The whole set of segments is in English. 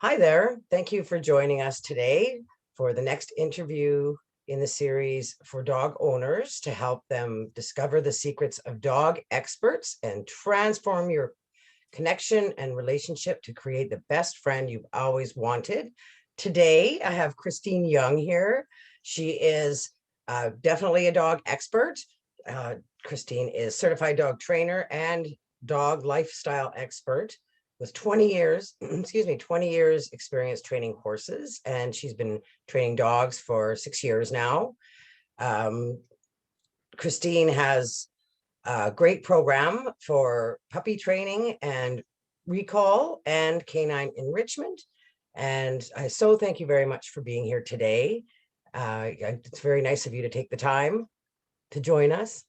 Hi there. Thank you for joining us today for the next interview in the series for dog owners to help them discover the secrets of dog experts and transform your connection and relationship to create the best friend you've always wanted. Today, I have Christine Young here. She is definitely a dog expert. Christine is certified dog trainer and dog lifestyle expert with 20 years, 20 years experience training horses. And she's been training dogs for 6 years now. Christine has a great program for puppy training and recall and canine enrichment. And I so thank you very much for being here today. It's very nice of you to take the time to join us.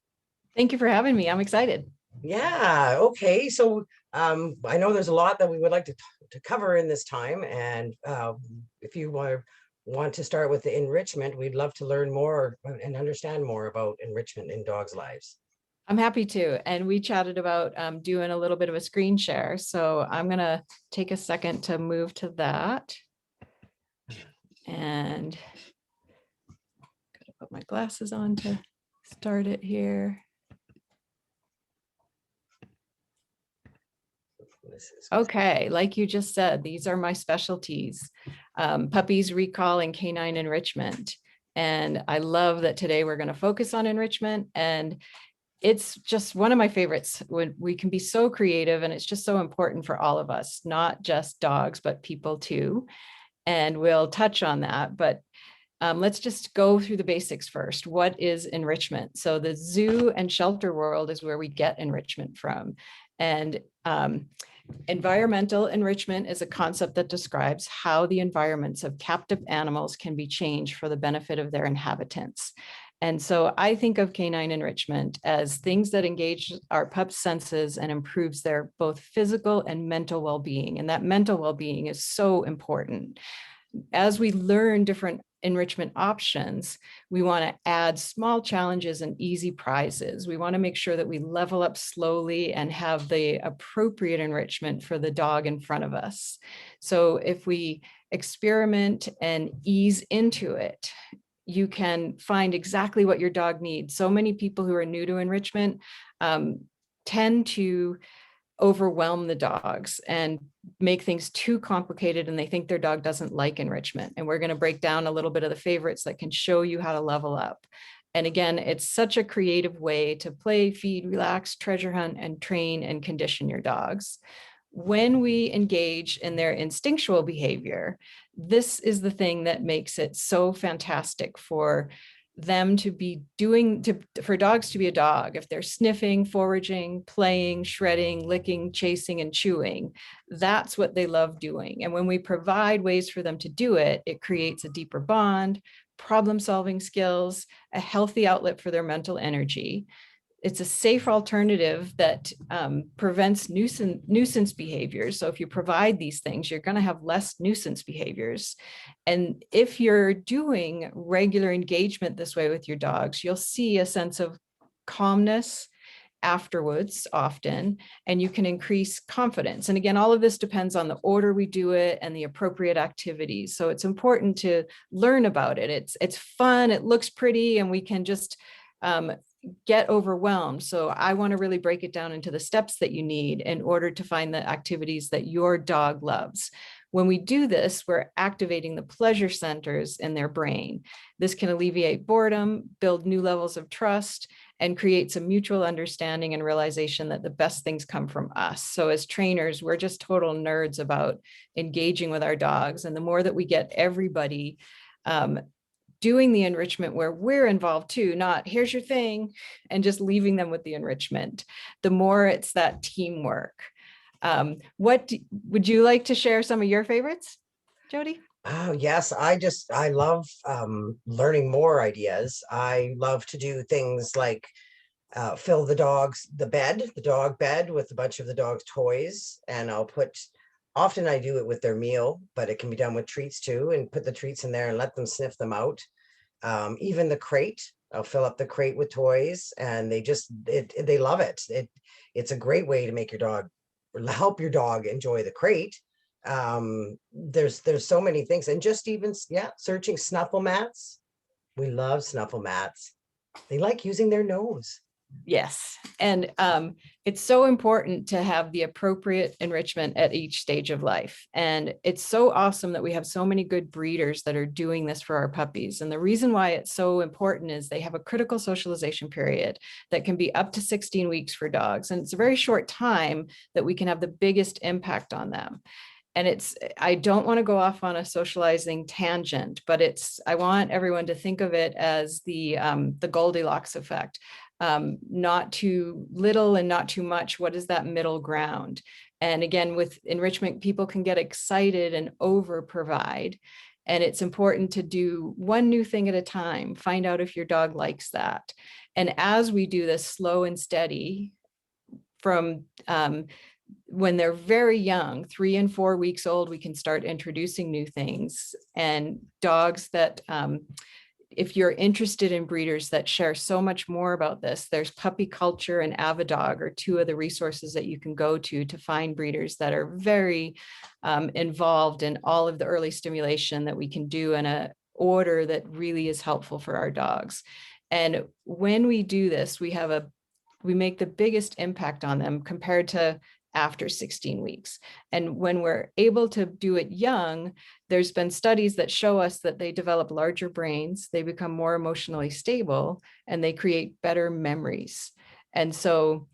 Thank you for having me. I'm excited. Yeah, okay. So I know there's a lot that we would like to cover in this time. And if you want to start with the enrichment, we'd love to learn more and understand more about enrichment in dogs' lives. I'm happy to. And we chatted about doing a little bit of a screen share. So I'm going to take a second to move to that. And gotta put my glasses on to start it here. Okay, like you just said, these are my specialties, puppies, recall, and canine enrichment. And I love that today we're going to focus on enrichment. And it's just one of my favorites when we can be so creative, and it's just so important for all of us, not just dogs, but people too. And we'll touch on that, but let's just go through the basics first. What is enrichment? So the zoo and shelter world is where we get enrichment from. And environmental enrichment is a concept that describes how the environments of captive animals can be changed for the benefit of their inhabitants. And so I think of canine enrichment as things that engage our pups' senses and improves their both physical and mental well-being. And that mental well-being is so important. As we learn different enrichment options, we want to add small challenges and easy prizes. We want to make sure that we level up slowly and have the appropriate enrichment for the dog in front of us. So if we experiment and ease into it, you can find exactly what your dog needs. So many people who are new to enrichment tend to overwhelm the dogs and make things too complicated, and they think their dog doesn't like enrichment. And we're going to break down a little bit of the favorites that can show you how to level up. And again, it's such a creative way to play, feed, relax, treasure hunt, and train and condition your dogs. When we engage in their instinctual behavior, this is the thing that makes it so fantastic for them to be doing, for dogs to be a dog. If they're sniffing, foraging, playing, shredding, licking, chasing, and chewing, that's what they love doing. And when we provide ways for them to do it, it creates a deeper bond, problem-solving skills, a healthy outlet for their mental energy. It's a safe alternative that prevents nuisance behaviors. So if you provide these things, you're going to have less nuisance behaviors. And if you're doing regular engagement this way with your dogs, you'll see a sense of calmness afterwards often, and you can increase confidence. And again, all of this depends on the order we do it and the appropriate activities. So it's important to learn about it. It's fun, it looks pretty, and we can just get overwhelmed. So I want to really break it down into the steps that you need in order to find the activities that your dog loves. When we do this, we're activating the pleasure centers in their brain. This can alleviate boredom, build new levels of trust, and create some mutual understanding and realization that the best things come from us. So as trainers, we're just total nerds about engaging with our dogs. And the more that we get everybody doing the enrichment where we're involved too, not here's your thing and just leaving them with the enrichment, the more it's that teamwork. Would you like to share some of your favorites, Jody? Oh, yes. I love learning more ideas. I love to do things like fill the dog bed with a bunch of the dog's toys. And often I do it with their meal, but it can be done with treats too, and put the treats in there and let them sniff them out. Even the crate, I'll fill up the crate with toys, and they love it. It's a great way to make help your dog enjoy the crate. There's so many things, and just even, yeah, searching snuffle mats. We love snuffle mats. They like using their nose. Yes. And it's so important to have the appropriate enrichment at each stage of life. And it's so awesome that we have so many good breeders that are doing this for our puppies. And the reason why it's so important is they have a critical socialization period that can be up to 16 weeks for dogs. And it's a very short time that we can have the biggest impact on them. And I don't want to go off on a socializing tangent, but I want everyone to think of it as the Goldilocks effect. Not too little and not too much. What is that middle ground? And again, with enrichment, people can get excited and over provide. And it's important to do one new thing at a time. Find out if your dog likes that. And as we do this slow and steady from when they're very young, 3 and 4 weeks old, we can start introducing new things. And dogs that, if you're interested in breeders that share so much more about this, there's Puppy Culture and Avidog are two of the resources that you can go to find breeders that are very involved in all of the early stimulation that we can do in a order that really is helpful for our dogs. And when we do this, we make the biggest impact on them compared to after 16 weeks. And when we're able to do it young, there's been studies that show us that they develop larger brains, they become more emotionally stable, and they create better memories. And so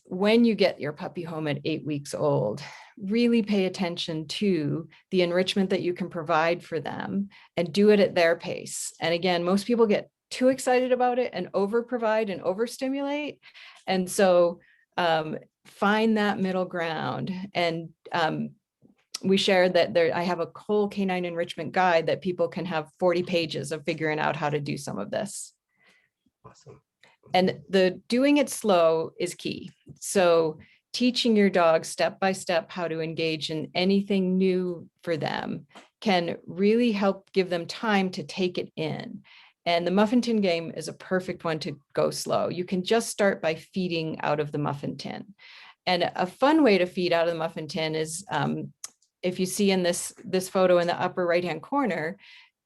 when you get your puppy home at 8 weeks old, really pay attention to the enrichment that you can provide for them and do it at their pace. And again, most people get too excited about it and over provide and overstimulate. And so find that middle ground. And we shared that I have a whole canine enrichment guide that people can have 40 pages of figuring out how to do some of this. Awesome. And the doing it slow is key. So teaching your dog step by step how to engage in anything new for them can really help give them time to take it in. And the muffin tin game is a perfect one to go slow. You can just start by feeding out of the muffin tin. And a fun way to feed out of the muffin tin is, if you see in this photo in the upper right-hand corner,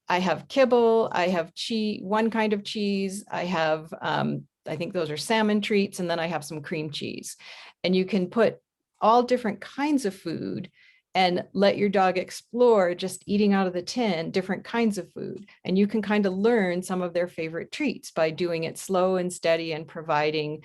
I have kibble, I have cheese, one kind of cheese, I have, I think those are salmon treats, and then I have some cream cheese. And you can put all different kinds of food and let your dog explore just eating out of the tin, different kinds of food. And you can kind of learn some of their favorite treats by doing it slow and steady and providing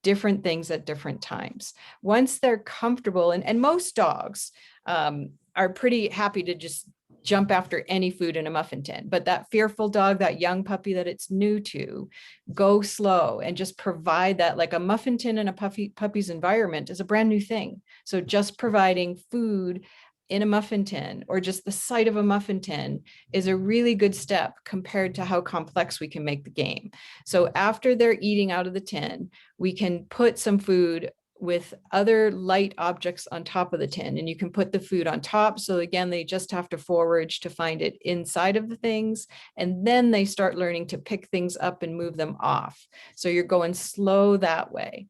different things at different times. Once they're comfortable, and most dogs are pretty happy to just jump after any food in a muffin tin, but that fearful dog, that young puppy that it's new to, go slow and just provide that. Like a muffin tin in a puppy's environment is a brand new thing. So just providing food in a muffin tin or just the sight of a muffin tin is a really good step compared to how complex we can make the game. So after they're eating out of the tin, we can put some food with other light objects on top of the tin, and you can put the food on top. So again, they just have to forage to find it inside of the things, and then they start learning to pick things up and move them off. So you're going slow that way.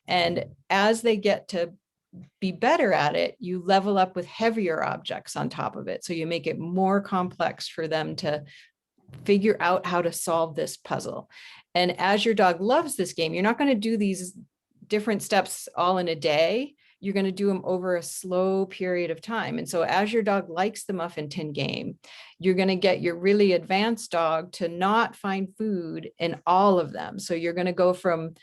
And as they get to be better at it, you level up with heavier objects on top of it. So you make it more complex for them to figure out how to solve this puzzle. And as your dog loves this game, you're not going to do these different steps all in a day. You're going to do them over a slow period of time. And so as your dog likes the muffin tin game, you're going to get your really advanced dog to not find food in all of them. So you're going to go from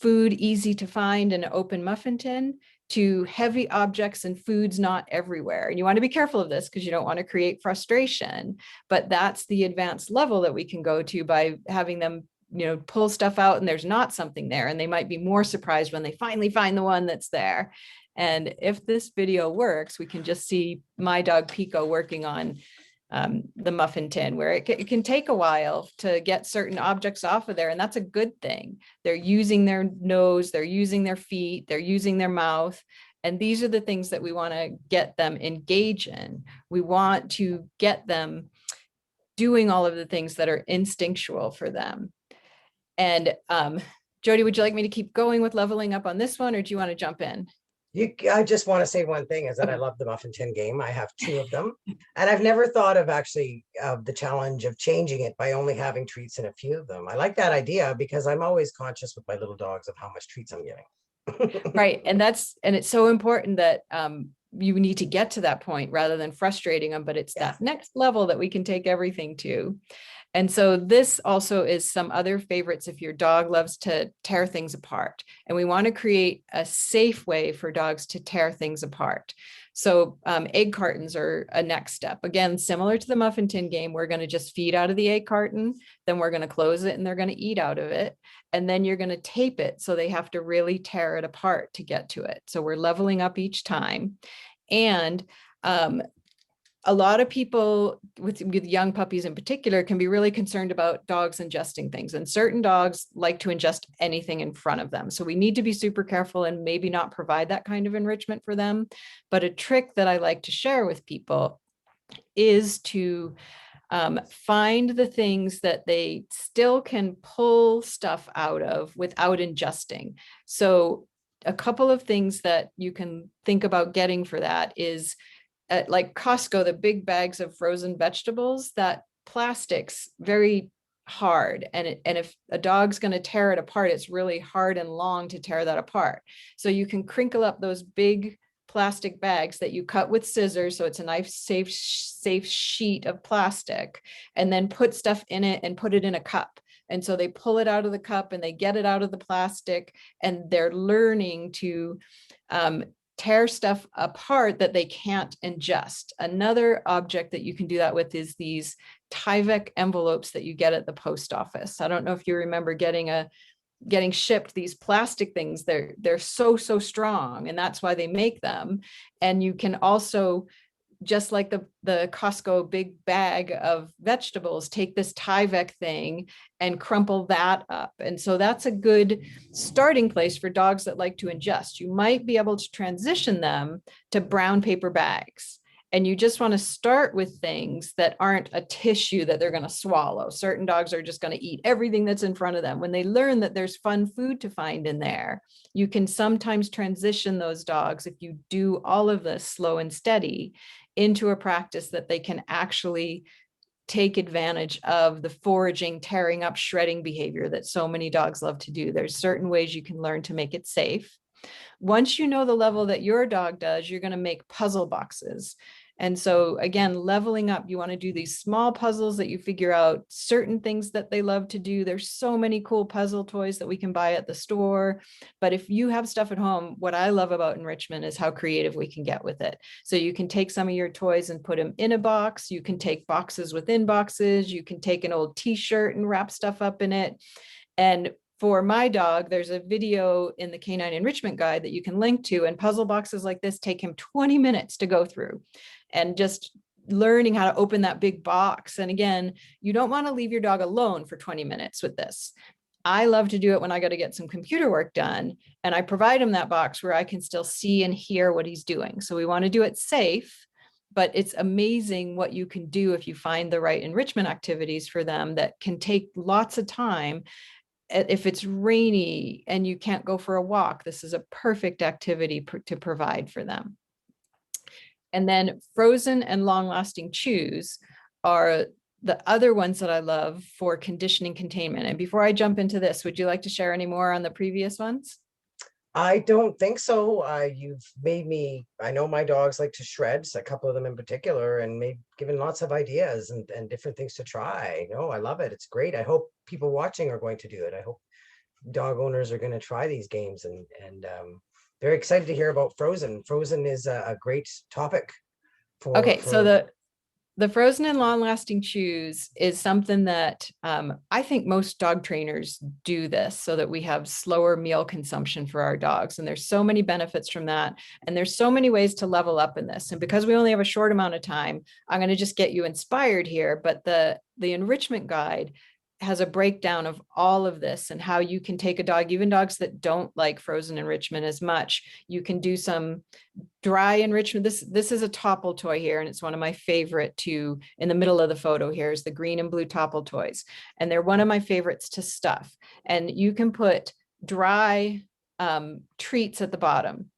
food easy to find in an open muffin tin to heavy objects and foods not everywhere. And you want to be careful of this because you don't want to create frustration, but that's the advanced level that we can go to by having them pull stuff out and there's not something there. And they might be more surprised when they finally find the one that's there. And if this video works, we can just see my dog Pico working on the muffin tin, where it can take a while to get certain objects off of there. And that's a good thing. They're using their nose, they're using their feet, they're using their mouth. And these are the things that we want to get them engaged in. We want to get them doing all of the things that are instinctual for them. And Jody, would you like me to keep going with leveling up on this one, or do you want to jump in? I just want to say one thing is that I Okay. love the muffin tin game. I have two of them. And I've never thought of actually the challenge of changing it by only having treats in a few of them. I like that idea because I'm always conscious with my little dogs of how much treats I'm giving. Right. And it's so important that you need to get to that point rather than frustrating them, but it's Yes. that next level that we can take everything to. And so this also is some other favorites if your dog loves to tear things apart. And we want to create a safe way for dogs to tear things apart. So egg cartons are a next step. Again, similar to the muffin tin game, we're going to just feed out of the egg carton, then we're going to close it and they're going to eat out of it. And then you're going to tape it. So they have to really tear it apart to get to it. So we're leveling up each time. And a lot of people with young puppies in particular can be really concerned about dogs ingesting things, and certain dogs like to ingest anything in front of them. So we need to be super careful and maybe not provide that kind of enrichment for them. But a trick that I like to share with people is to find the things that they still can pull stuff out of without ingesting. So a couple of things that you can think about getting for that is at like Costco, the big bags of frozen vegetables, that plastic's very hard. And if a dog's going to tear it apart, it's really hard and long to tear that apart. So you can crinkle up those big plastic bags that you cut with scissors. So it's a nice, safe sheet of plastic, and then put stuff in it and put it in a cup. And so they pull it out of the cup and they get it out of the plastic, and they're learning to tear stuff apart that they can't ingest. Another object that you can do that with is these Tyvek envelopes that you get at the post office. I don't know if you remember getting shipped these plastic things. They're so strong, and that's why they make them. And you can also, just like the Costco big bag of vegetables, take this Tyvek thing and crumple that up. And so that's a good starting place for dogs that like to ingest. You might be able to transition them to brown paper bags. And you just want to start with things that aren't a tissue that they're going to swallow. Certain dogs are just going to eat everything that's in front of them. When they learn that there's fun food to find in there, you can sometimes transition those dogs, if you do all of this slow and steady, into a practice that they can actually take advantage of the foraging, tearing up, shredding behavior that so many dogs love to do. There's certain ways you can learn to make it safe. Once you know the level that your dog does, you're going to make puzzle boxes. And so again, leveling up, you want to do these small puzzles that you figure out certain things that they love to do. There's so many cool puzzle toys that we can buy at the store. But if you have stuff at home, what I love about enrichment is how creative we can get with it. So you can take some of your toys and put them in a box. You can take boxes within boxes. You can take an old t-shirt and wrap stuff up in it. And for my dog, there's a video in the Canine Enrichment Guide that you can link to, and puzzle boxes like this take him 20 minutes to go through, and just learning how to open that big box. And again, you don't want to leave your dog alone for 20 minutes with this. I love to do it when I got to get some computer work done, and I provide him that box where I can still see and hear what he's doing. So we want to do it safe, but it's amazing what you can do if you find the right enrichment activities for them that can take lots of time. If it's rainy and you can't go for a walk, this is a perfect activity to provide for them. And then frozen and long-lasting chews are the other ones that I love for conditioning containment. And before I jump into this, would you like to share any more on the previous ones? I don't think so. You've made me, I know my dogs like to shred, so a couple of them in particular, and maybe given lots of ideas and different things to try. No, I love it. It's great. I hope people watching are going to do it. I hope dog owners are going to try these games, and very excited to hear about Frozen. Frozen is a great topic Okay, so for the frozen and long-lasting chews is something that I think most dog trainers do this so that we have slower meal consumption for our dogs. And there's so many benefits from that. And there's so many ways to level up in this. And because we only have a short amount of time, I'm going to just get you inspired here. But the enrichment guide has a breakdown of all of this and how you can take a dog, even dogs that don't like frozen enrichment as much. You can do some dry enrichment. This is a topple toy here, and it's one of my favorite to, in the middle of the photo here is the green and blue topple toys. And they're one of my favorites to stuff. And you can put dry treats at the bottom.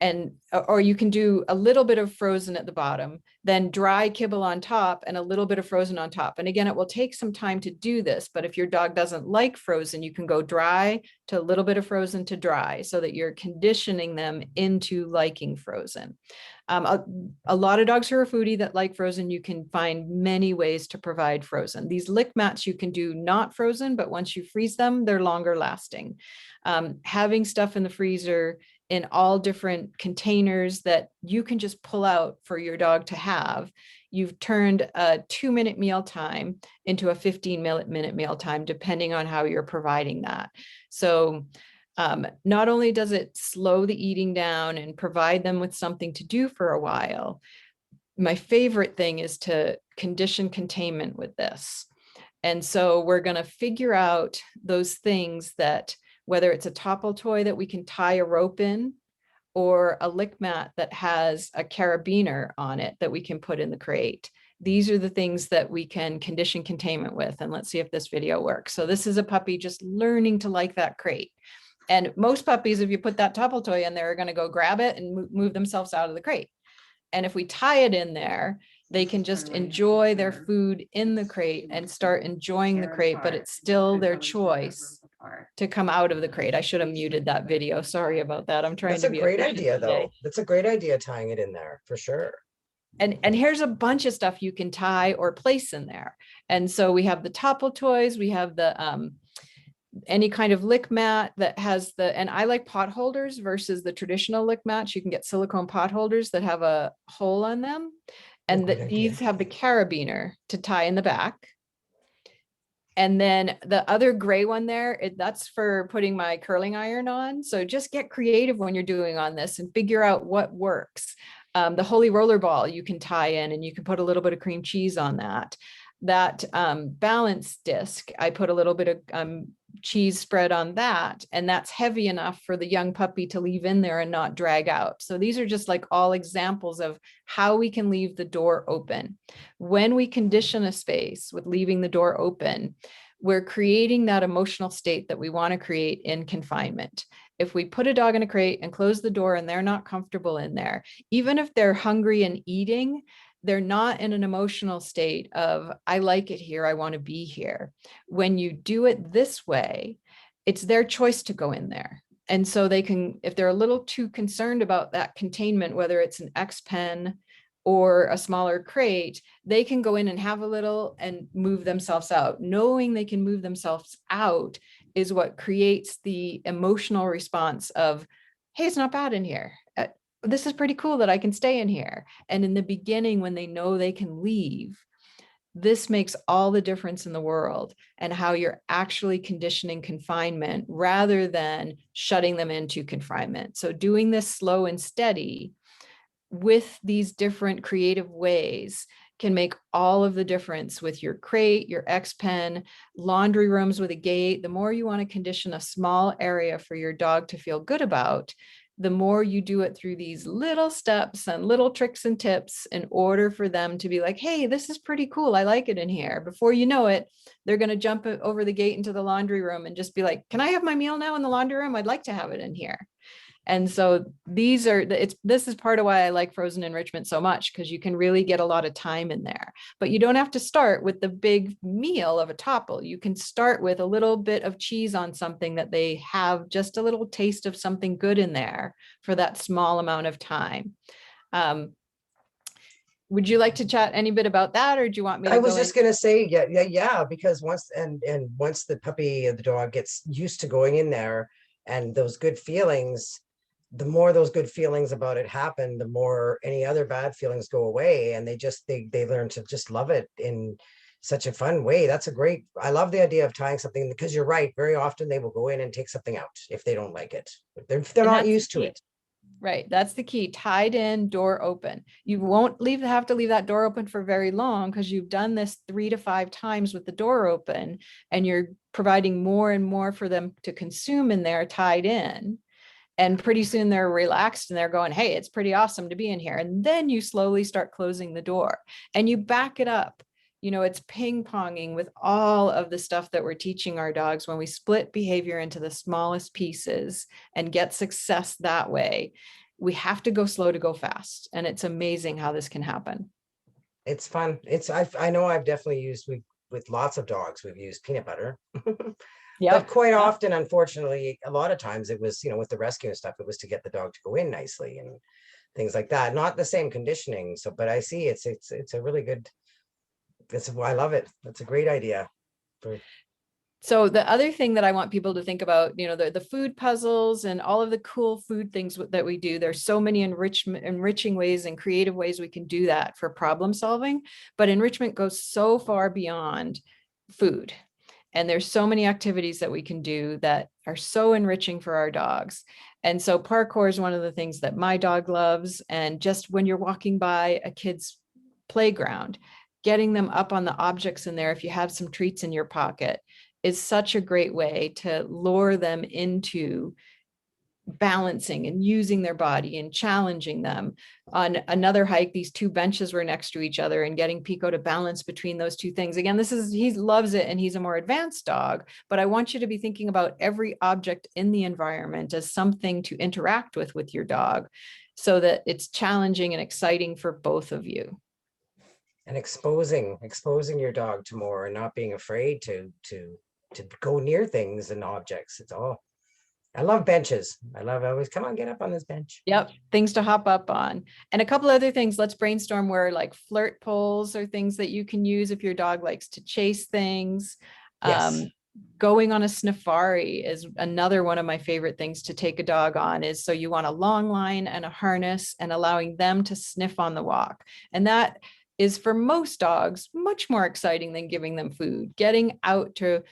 and or you can do a little bit of frozen at the bottom, then dry kibble on top and a little bit of frozen on top. And again, it will take some time to do this, but if your dog doesn't like frozen, you can go dry to a little bit of frozen to dry so that you're conditioning them into liking frozen. A lot of dogs who are foodie that like frozen, you can find many ways to provide frozen. These lick mats you can do not frozen, but once you freeze them, they're longer lasting. Having stuff in the freezer in all different containers that you can just pull out for your dog to have. You've turned a 2-minute meal time into a 15-minute meal time, depending on how you're providing that. So not only does it slow the eating down and provide them with something to do for a while, my favorite thing is to condition containment with this. And so we're going to figure out those things that, whether it's a topple toy that we can tie a rope in, or a lick mat that has a carabiner on it that we can put in the crate. These are the things that we can condition containment with. And let's see if this video works. So this is a puppy just learning to like that crate. And most puppies, if you put that topple toy in there, are going to go grab it and move themselves out of the crate. And if we tie it in there, they can just enjoy their food in the crate and start enjoying the crate, but it's still their choice to come out of the crate. I should have muted that video. Sorry about that. I'm trying That's to a be great efficient idea, today. though. That's a great idea, tying it in there for sure. And here's a bunch of stuff you can tie or place in there. And so we have the topple toys, we have the any kind of lick mat that has the, and I like pot holders versus the traditional lick mats. You can get silicone pot holders that have a hole on them, and that these have the carabiner to tie in the back. And then the other gray one there, that's for putting my curling iron on. So just get creative when you're doing on this and figure out what works. The Holy Roller Ball you can tie in, and you can put a little bit of cream cheese on that. That balance disc, I put a little bit of cheese spread on that, and that's heavy enough for the young puppy to leave in there and not drag out. So these are just like all examples of how we can leave the door open. When we condition a space with leaving the door open, we're creating that emotional state that we want to create in confinement. If we put a dog in a crate and close the door and they're not comfortable in there, even if they're hungry and eating, they're not in an emotional state of, I like it here, I want to be here. When you do it this way, it's their choice to go in there. And so they can, if they're a little too concerned about that containment, whether it's an X pen or a smaller crate, they can go in and have a little and move themselves out. Knowing they can move themselves out is what creates the emotional response of, hey, it's not bad in here. This is pretty cool that I can stay in here. And in the beginning, when they know they can leave, this makes all the difference in the world, and how you're actually conditioning confinement rather than shutting them into confinement. So doing this slow and steady with these different creative ways can make all of the difference with your crate, your X pen, laundry rooms with a gate. The more you want to condition a small area for your dog to feel good about, the more you do it through these little steps and little tricks and tips in order for them to be like, hey, this is pretty cool. I like it in here. Before you know it, they're going to jump over the gate into the laundry room and just be like, can I have my meal now in the laundry room? I'd like to have it in here. And so these are, this is part of why I like frozen enrichment so much, because you can really get a lot of time in there. But you don't have to start with the big meal of a topple. You can start with a little bit of cheese on something that they have just a little taste of something good in there for that small amount of time. Would you like to chat any bit about that, or do you want me to I go was just going to say, yeah, because once once the puppy or the dog gets used to going in there and those good feelings, the more those good feelings about it happen, the more any other bad feelings go away, and they learn to just love it in such a fun way. That's a great, I love the idea of tying something, because you're right, very often they will go in and take something out if they don't like it. They're not used to it. Right. That's the key. Tied in, door open. You won't have to leave that door open for very long, because you've done this 3 to 5 times with the door open, and you're providing more and more for them to consume in there tied in. And pretty soon they're relaxed and they're going, hey, it's pretty awesome to be in here. And then you slowly start closing the door and you back it up. You know, it's ping ponging with all of the stuff that we're teaching our dogs when we split behavior into the smallest pieces and get success that way. we have to go slow to go fast. And it's amazing how this can happen. It's fun. I know I've definitely used, with lots of dogs, we've used peanut butter. But Yep. quite Yep. often, unfortunately, a lot of times it was, with the rescue and stuff, it was to get the dog to go in nicely and things like that. Not the same conditioning. So, but I see it's a really good, I love it. That's a great idea. So the other thing that I want people to think about, the food puzzles and all of the cool food things that we do, there's so many enriching ways and creative ways we can do that for problem solving, but enrichment goes so far beyond food. And there's so many activities that we can do that are so enriching for our dogs. And so parkour is one of the things that my dog loves. And just when you're walking by a kid's playground, getting them up on the objects in there, if you have some treats in your pocket, is such a great way to lure them into balancing and using their body and challenging them. On another hike, these two benches were next to each other, and getting Pico to balance between those two things. Again, he loves it and he's a more advanced dog, but I want you to be thinking about every object in the environment as something to interact with your dog, so that it's challenging and exciting for both of you. And exposing your dog to more, and not being afraid to go near things and objects. I love benches. I always, come on, get up on this bench. Yep, things to hop up on. And a couple other things, let's brainstorm, where like flirt poles are things that you can use if your dog likes to chase things. Yes. Going on a sniffari is another one of my favorite things to take a dog on. Is so you want a long line and a harness, and allowing them to sniff on the walk. And that is, for most dogs, much more exciting than giving them food. Getting out to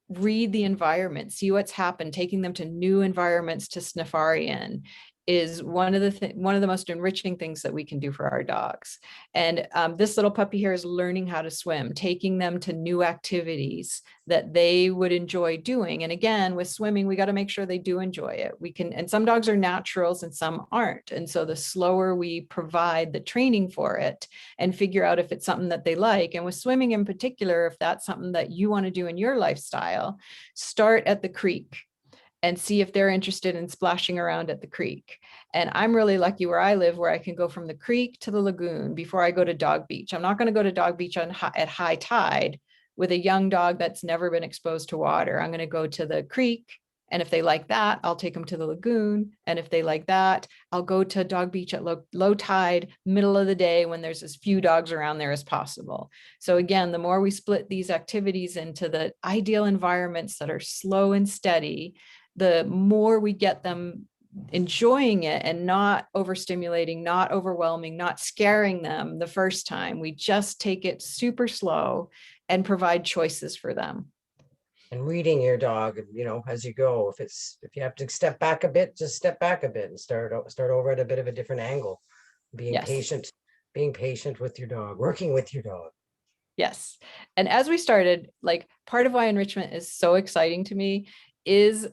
read the environment, see what's happened, taking them to new environments to sniffari in, is one of the most enriching things that we can do for our dogs. And this little puppy here is learning how to swim, taking them to new activities that they would enjoy doing. And again, with swimming, we got to make sure they do enjoy it. And some dogs are naturals and some aren't. And so the slower we provide the training for it and figure out if it's something that they like, and with swimming in particular, if that's something that you want to do in your lifestyle, start at the creek and see if they're interested in splashing around at the creek. And I'm really lucky where I live, where I can go from the creek to the lagoon before I go to dog beach. I'm not going to go to dog beach at high tide with a young dog that's never been exposed to water. I'm going to go to the creek. And if they like that, I'll take them to the lagoon. And if they like that, I'll go to dog beach at low tide, middle of the day, when there's as few dogs around there as possible. So again, the more we split these activities into the ideal environments that are slow and steady, the more we get them enjoying it and not overstimulating, not overwhelming, not scaring them the first time. We just take it super slow and provide choices for them. And reading your dog, as you go. If you have to step back a bit, just step back a bit and start over at a bit of a different angle. Being patient with your dog, working with your dog. Yes. And as we started, like, part of why enrichment is so exciting to me is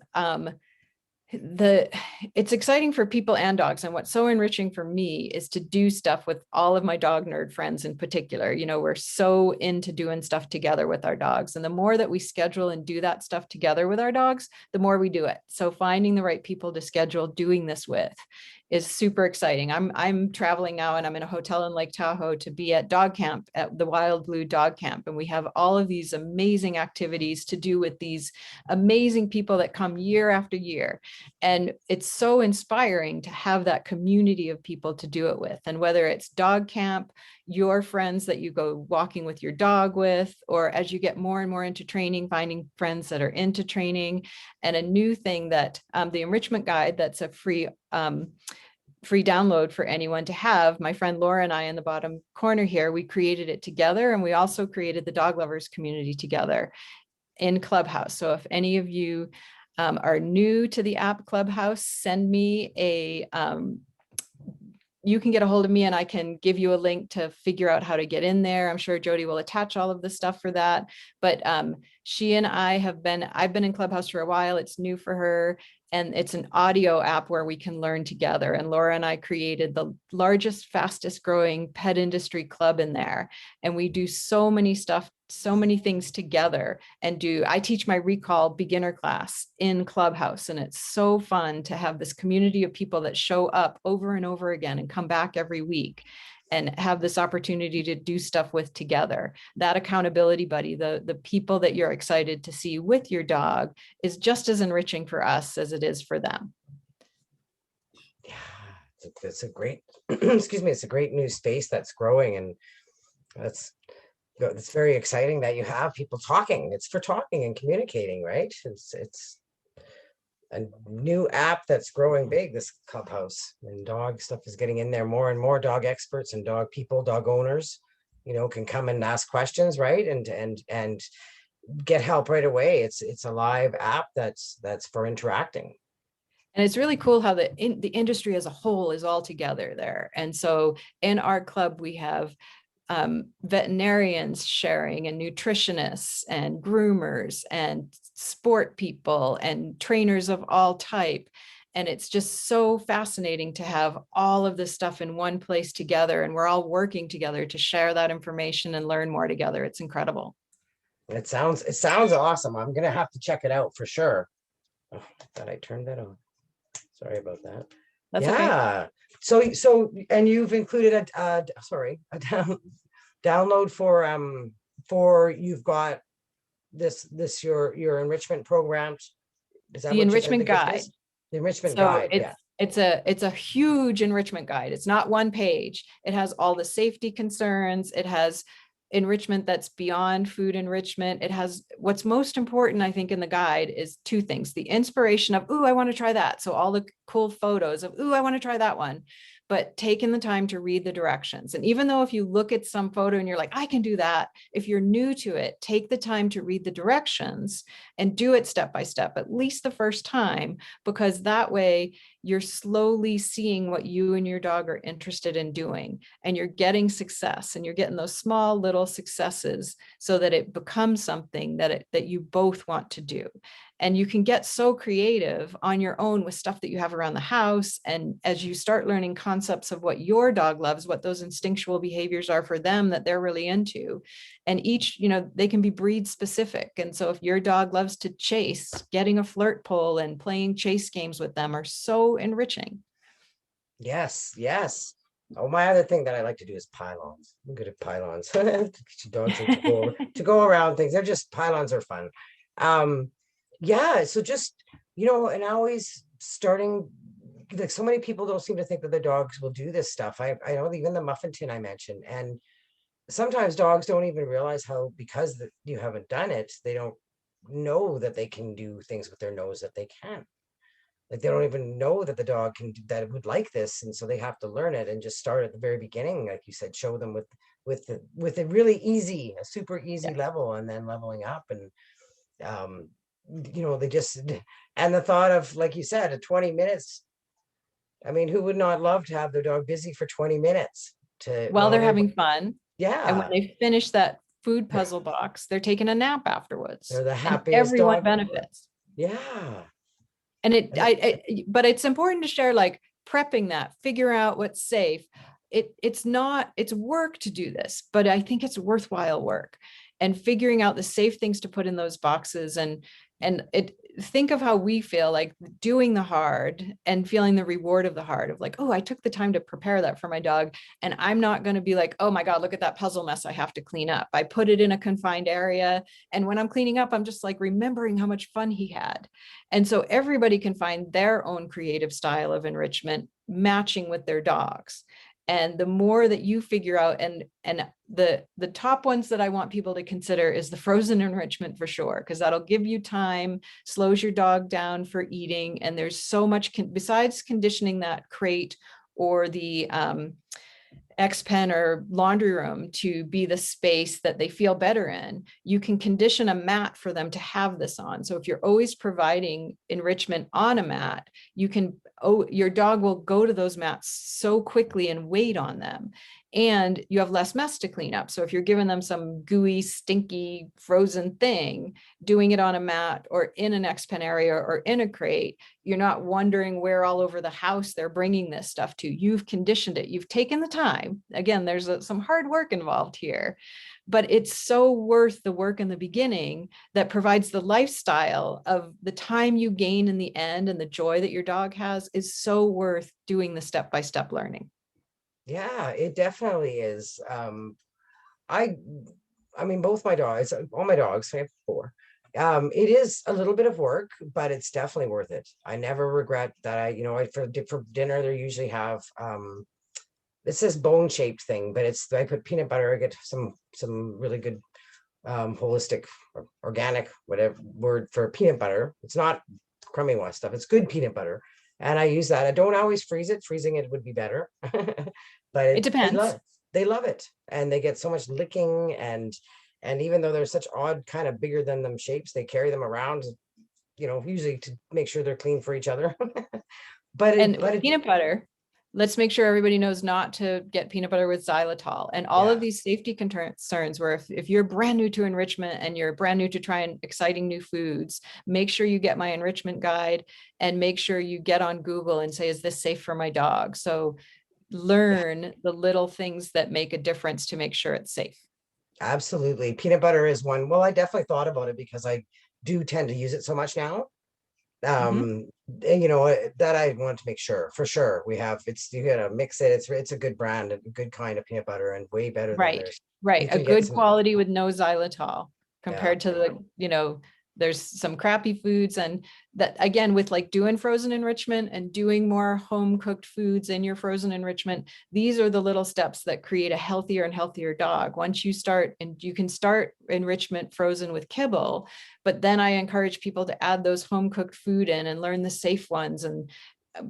it's exciting for people and dogs. And what's so enriching for me is to do stuff with all of my dog nerd friends in particular. We're so into doing stuff together with our dogs. And the more that we schedule and do that stuff together with our dogs, the more we do it. So finding the right people to schedule doing this with is super exciting. I'm traveling now, and I'm in a hotel in Lake Tahoe to be at dog camp, at the Wild Blue Dog Camp. And we have all of these amazing activities to do with these amazing people that come year after year. And it's so inspiring to have that community of people to do it with. And whether it's dog camp, your friends that you go walking with your dog with, or as you get more and more into training, finding friends that are into training. And a new thing that the enrichment guide, that's a free download for anyone to have. My friend Laura and I, in the bottom corner here, we created it together, and we also created the dog lovers community together in Clubhouse. So if any of you are new to the app Clubhouse, send me you can get a hold of me, and I can give you a link to figure out how to get in there. I'm sure Jody will attach all of the stuff for that. But she and I've been in Clubhouse for a while. It's new for her. And it's an audio app where we can learn together. And Laura and I created the largest, fastest growing pet industry club in there. And we do so many stuff, so many things together. And I teach my recall beginner class in Clubhouse. And it's so fun to have this community of people that show up over and over again and come back every week and have this opportunity to do stuff with together. That accountability buddy, the people that you're excited to see with your dog, is just as enriching for us as it is for them. Yeah, it's a great, excuse me, it's a great new space that's growing, and it's very exciting that you have people talking. It's for talking and communicating, right? It's a new app that's growing big, this Clubhouse, and dog stuff is getting in there. More and more dog experts and dog people, dog owners, can come and ask questions, right? And get help right away. It's a live app that's for interacting. And it's really cool how the industry as a whole is all together there. And so in our club, we have veterinarians sharing, and nutritionists and groomers and sport people and trainers of all type. And it's just so fascinating to have all of this stuff in one place together. And we're all working together to share that information and learn more together. It's incredible. It sounds awesome. I'm gonna have to check it out for sure. Oh, I thought I turned that on. Sorry about that. That's yeah. okay. So and you've included a download for you've got this your enrichment programs. Is that The enrichment guide. The enrichment guide. It's a huge enrichment guide. It's not one page. It has all the safety concerns. It has enrichment that's beyond food enrichment. It has, what's most important, I think, in the guide is two things: the inspiration of, ooh, I want to try that. So all the cool photos of, ooh, I want to try that one, but taking the time to read the directions. And even though if you look at some photo and you're like, I can do that, if you're new to it, take the time to read the directions and do it step by step, at least the first time, because that way you're slowly seeing what you and your dog are interested in doing, and you're getting success, and you're getting those small little successes so that it becomes something that you both want to do. And you can get so creative on your own with stuff that you have around the house. And as you start learning concepts of what your dog loves, what those instinctual behaviors are for them that they're really into, and each, they can be breed specific. And so if your dog loves to chase, getting a flirt pole and playing chase games with them are so enriching. Yes. Oh, my other thing that I like to do is pylons. I'm good at pylons. Dogs to go around things. They're just, pylons are fun. Yeah, so just, and always starting, like, so many people don't seem to think that their dogs will do this stuff. I know even the muffin tin I mentioned, and sometimes dogs don't even realize how, because you haven't done it, they don't know that they can do things with their nose that they can. Like, they don't even know that the dog that it would like this, and so they have to learn it and just start at the very beginning, like you said, show them with a really easy, a super easy level, and then leveling up. And they just, and the thought of, like you said, at 20 minutes, I mean, who would not love to have their dog busy for 20 minutes while they're having fun? Yeah. And when they finish that food puzzle box, they're taking a nap afterwards. They're the happiest and everyone dog benefits. Yeah. And but it's important to share, like, prepping that, figure out what's safe. It's work to do this, but I think it's worthwhile work, and figuring out the safe things to put in those boxes. And think of how we feel, like doing the hard and feeling the reward of the hard, of like, oh, I took the time to prepare that for my dog. And I'm not going to be like, oh my God, look at that puzzle mess I have to clean up. I put it in a confined area. And when I'm cleaning up, I'm just like remembering how much fun he had. And so everybody can find their own creative style of enrichment matching with their dogs. And the more that you figure out, and the top ones that I want people to consider is the frozen enrichment for sure, because that'll give you time, slows your dog down for eating. And there's so much, besides conditioning that crate or the X-pen or laundry room to be the space that they feel better in, you can condition a mat for them to have this on. So if you're always providing enrichment on a mat, your dog will go to those mats so quickly and wait on them. And you have less mess to clean up. So if you're giving them some gooey, stinky, frozen thing, doing it on a mat or in an X-pen area or in a crate, You're not wondering where all over the house they're bringing this stuff to. You've conditioned it. You've taken the time. Again, there's some hard work involved here, but it's so worth the work in the beginning that provides the lifestyle of the time you gain in the end, and the joy that your dog has is so worth doing the step-by-step learning. Yeah, it definitely is. I I mean, both my dogs, all my dogs, I have four. It is a little bit of work, but it's definitely worth it. I never regret that. For dinner, they usually have it's this bone shaped thing, but I put peanut butter. I get some really good holistic or organic, whatever word for peanut butter. It's not crummy wash stuff. It's good peanut butter. And I use that. I don't always freeze it. Freezing it would be better. But It depends. they love it. And they get so much licking, and even though they're such odd kind of bigger than them shapes, they carry them around, usually to make sure they're clean for each other. And peanut butter, let's make sure everybody knows not to get peanut butter with xylitol and all of Yeah. these safety concerns where if you're brand new to enrichment and you're brand new to trying exciting new foods, make sure you get my enrichment guide and make sure you get on Google and say, is this safe for my dog? So Yeah, learn the little things that make a difference to make sure it's safe. absolutely. Peanut butter is one. Well, I definitely thought about it because I do tend to use it so much now. Mhm. And that I want to make sure for sure we have. It's you gotta mix it. It's a good brand, a good kind of peanut butter, and way better than Right, there's right. you A can get good some. quality with no xylitol Yeah. compared to there's some crappy foods. And that again, with like doing frozen enrichment and doing more home cooked foods in your frozen enrichment, these are the little steps that create a healthier and healthier dog. Once you start, and you can start enrichment frozen with kibble, but then I encourage people to add those home cooked food in and learn the safe ones. And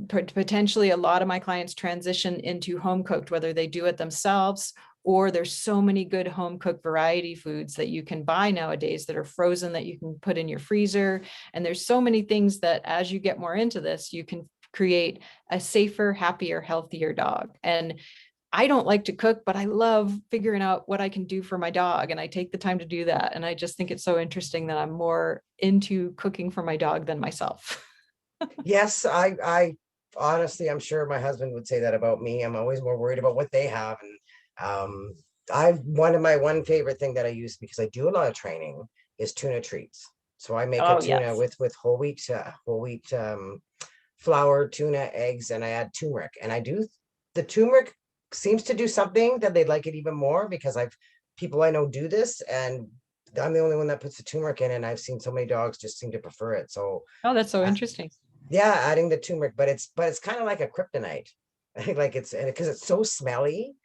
potentially a lot of my clients transition into home cooked, whether they do it themselves or there's so many good home cooked variety foods that you can buy nowadays that are frozen that you can put in your freezer. And there's so many things that as you get more into this, you can create a safer, happier, healthier dog. And I don't like to cook, but I love figuring out what I can do for my dog. And I take the time to do that. And I just think it's so interesting that I'm more into cooking for my dog than myself. Yes, I honestly, I'm sure my husband would say that about me. I'm always more worried about what they have, and um, I one of my one favorite thing that I use because I do a lot of training is tuna treats. So I make a Oh, tuna yes. with whole wheat flour, tuna, eggs, and I add turmeric. And I do the turmeric seems to do something that they'd like it even more because I've people I know do this, and I'm the only one that puts the turmeric in, and I've seen so many dogs just seem to prefer it. So Oh, that's so uh, interesting. yeah, adding the turmeric, but it's kind of like a kryptonite. Like it's because it's so smelly.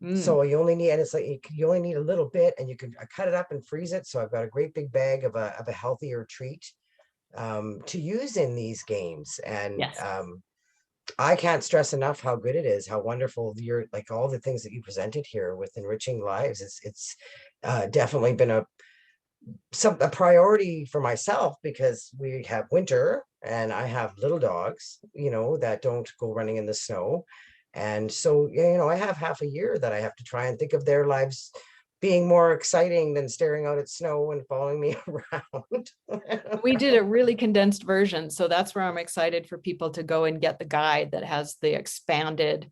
Mm. So you only need, and it's like you only need a little bit, and you can cut it up and freeze it. So I've got a great big bag of a healthier treat to use in these games, and Yes. I can't stress enough how good it is, how wonderful you're like all the things that you presented here with enriching lives. It's definitely been a priority for myself because we have winter and I have little dogs, that don't go running in the snow. And so, I have half a year that I have to try and think of their lives being more exciting than staring out at snow and following me around. We did a really condensed version. So that's where I'm excited for people to go and get the guide that has the expanded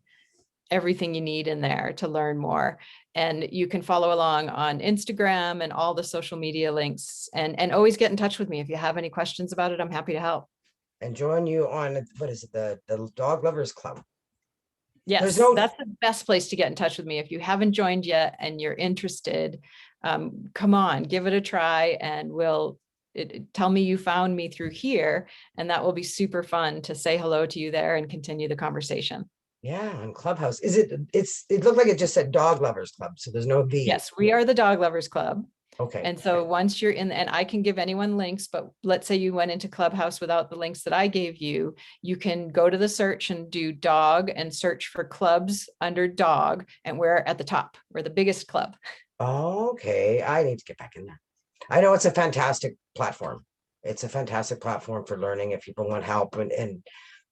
everything you need in there to learn more. And you can follow along on Instagram and all the social media links, and always get in touch with me. If you have any questions about it, I'm happy to help. And join you on what is it, the Dog Lovers Club. There's Yes, no that's the best place to get in touch with me. If you haven't joined yet and you're interested, come on, give it a try, and tell me you found me through here. And that will be super fun to say hello to you there and continue the conversation. Yeah, on Clubhouse. It looked like it just said Dog Lovers Club, so there's no V. Yes, we are the Dog Lovers Club. Okay. And so once you're in, and I can give anyone links, but let's say you went into Clubhouse without the links that I gave you, you can go to the search and do dog and search for clubs under dog. And we're at the top. We're the biggest club. Okay, I need to get back in there. I know it's a fantastic platform. It's a fantastic platform for learning if people want help. And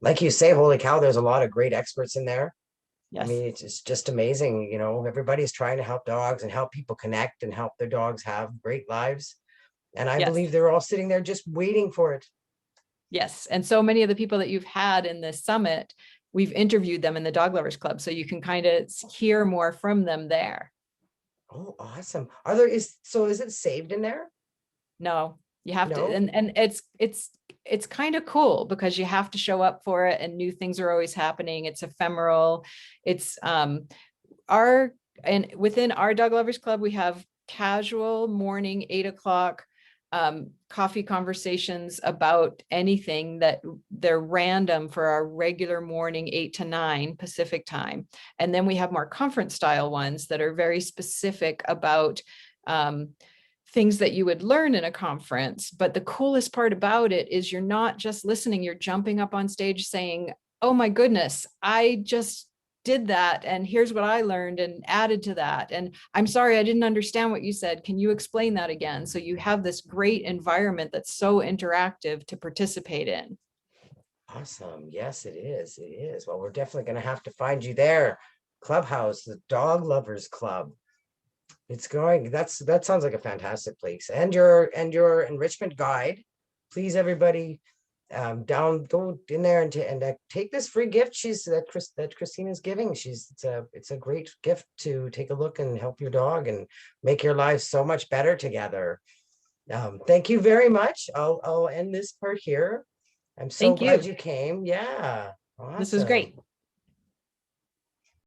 like you say, holy cow, there's a lot of great experts in there. I Yes. mean, it's just amazing. Everybody's trying to help dogs and help people connect and help their dogs have great lives. And I Yes. believe they're all sitting there just waiting for it. Yes. And so many of the people that you've had in this summit, we've interviewed them in the Dog Lovers Club. So you can kind of hear more from them there. Oh, awesome. Are there is it saved in there? No, you have to, No? and it's kind of cool because you have to show up for it and new things are always happening. It's ephemeral. It's our, and within our Dog Lovers Club, we have casual morning 8 o'clock coffee conversations about anything that they're random for our regular morning 8 to 9 Pacific time. And then we have more conference style ones that are very specific about things that you would learn in a conference. But the coolest part about it is you're not just listening, you're jumping up on stage saying, oh my goodness, I just did that and here's what I learned and added to that. And I'm sorry, I didn't understand what you said. Can you explain that again? So you have this great environment that's so interactive to participate in. Awesome. Yes, it is. It is. Well, we're definitely going to have to find you there. Clubhouse, the Dog Lovers Club. It's going, that sounds like a fantastic place. And your enrichment guide. Please, everybody, go in there and take this free gift that Christina's giving. It's a great gift to take a look and help your dog and make your lives so much better together. Thank you very much. I'll end this part here. I'm so Thank glad you. you came. Yeah, This was awesome. great.